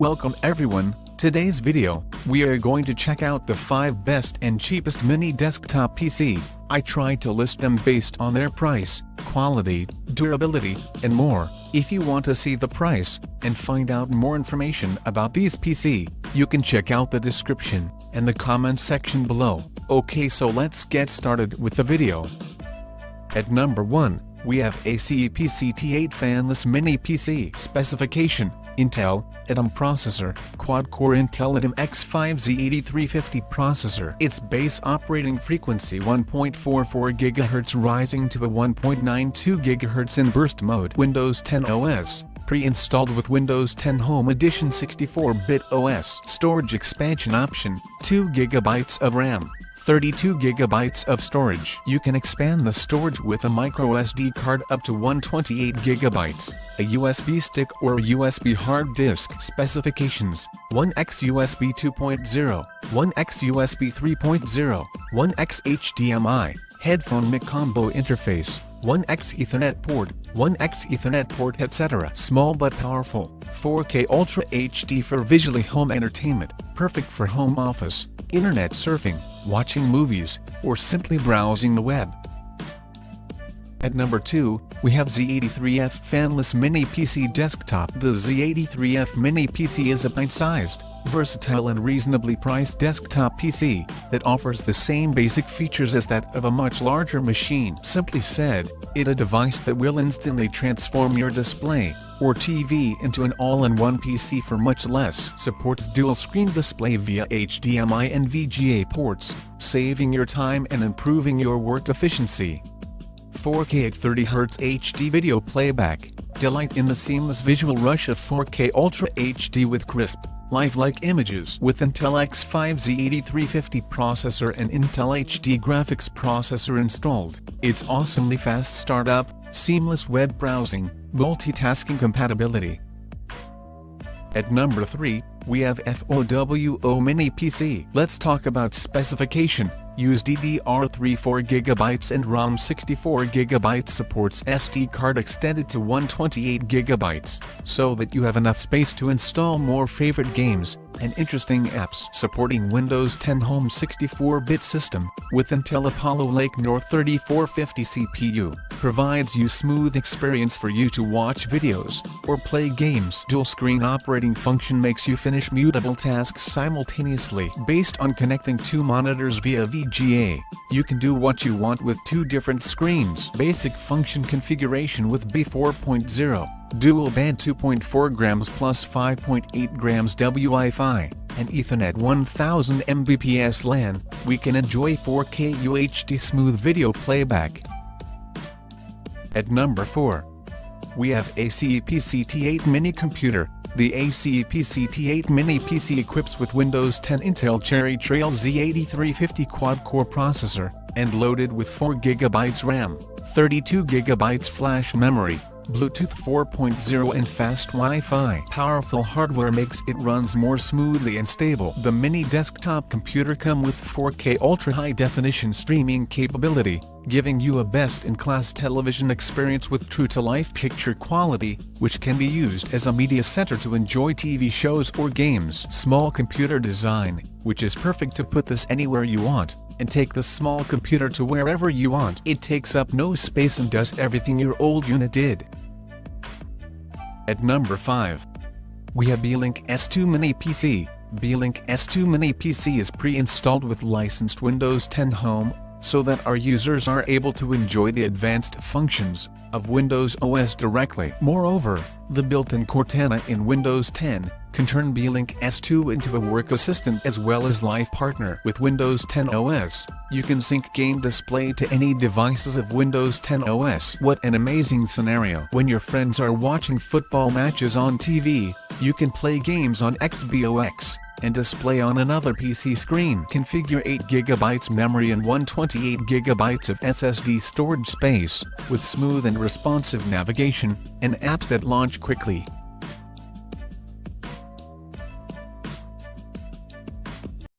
Welcome everyone. Today's video, we are going to check out the 5 best and cheapest mini desktop PC. I tried to list them based on their price, quality, durability, and more. If you want to see the price, and find out more information about these PC, you can check out the description, and the comment section below. Okay, so let's get started with the video. At number 1, we have ACEPC T8 Fanless Mini PC. Specification: Intel, Atom processor, quad-core Intel Atom X5Z8350 processor. Its base operating frequency 1.44 GHz rising to a 1.92 GHz in burst mode. Windows 10 OS, pre-installed with Windows 10 Home Edition 64-bit OS. Storage expansion option, 2 GB of RAM. 32 GB of storage. You can expand the storage with a microSD card up to 128 GB, a USB stick or a USB hard disk. Specifications: 1x USB 2.0, 1x USB 3.0, 1x HDMI, headphone mic combo interface, 1x Ethernet port, 1x Ethernet port, etc. Small but powerful, 4K Ultra HD for visually home entertainment, perfect for home office, internet surfing, watching movies, or simply browsing the web. At number 2, we have Z83F Fanless Mini PC Desktop. The Z83F Mini PC is a bite-sized, versatile and reasonably priced desktop PC that offers the same basic features as that of a much larger machine. Simply said, it's a device that will instantly transform your display or TV into an all-in-one PC for much less. Supports dual-screen display via HDMI and VGA ports, saving your time and improving your work efficiency. 4K at 30Hz HD video playback. Delight in the seamless visual rush of 4K Ultra HD with crisp, lifelike images. With Intel X5Z8350 processor and Intel HD graphics processor installed, it's awesomely fast startup, seamless web browsing, multitasking compatibility. At number 3, we have FOWO Mini PC. Let's talk about specification. Use DDR3 4GB and ROM 64GB. Supports SD card extended to 128GB, so that you have enough space to install more favorite games and interesting apps. Supporting Windows 10 Home 64-bit system, with Intel Apollo Lake North 3450 CPU, provides you smooth experience for you to watch videos or play games. Dual screen operating function makes you finish multiple tasks simultaneously. Based on connecting 2 monitors via VGA, you can do what you want with 2 different screens. Basic function configuration with B4.0, dual band 2.4 grams plus 5.8 grams Wi-Fi, and Ethernet 1000 Mbps LAN, we can enjoy 4K UHD smooth video playback. At number 4, we have ACEPC T8 Mini Computer. The ACEPC T8 Mini PC equips with Windows 10 Intel Cherry Trail Z8350 quad-core processor, and loaded with 4 GB RAM, 32 GB flash memory, Bluetooth 4.0 and fast Wi-Fi. Powerful hardware makes it runs more smoothly and stable. The mini desktop computer comes with 4K Ultra High Definition streaming capability, giving you a best-in-class television experience with true-to-life picture quality, which can be used as a media center to enjoy TV shows or games. Small computer design, which is perfect to put this anywhere you want, and take the small computer to wherever you want. It takes up no space and does everything your old unit did. At number 5, we have Beelink S2 Mini PC. Beelink S2 Mini PC is pre-installed with licensed Windows 10 Home, so that our users are able to enjoy the advanced functions of Windows OS directly. Moreover, the built-in Cortana in Windows 10 can turn Beelink S2 into a work assistant as well as life partner. With Windows 10 OS, you can sync game display to any devices of Windows 10 OS. What an amazing scenario! When your friends are watching football matches on TV, you can play games on Xbox and display on another PC screen. Configure 8 GB memory and 128 GB of SSD storage space, with smooth and responsive navigation, and apps that launch quickly.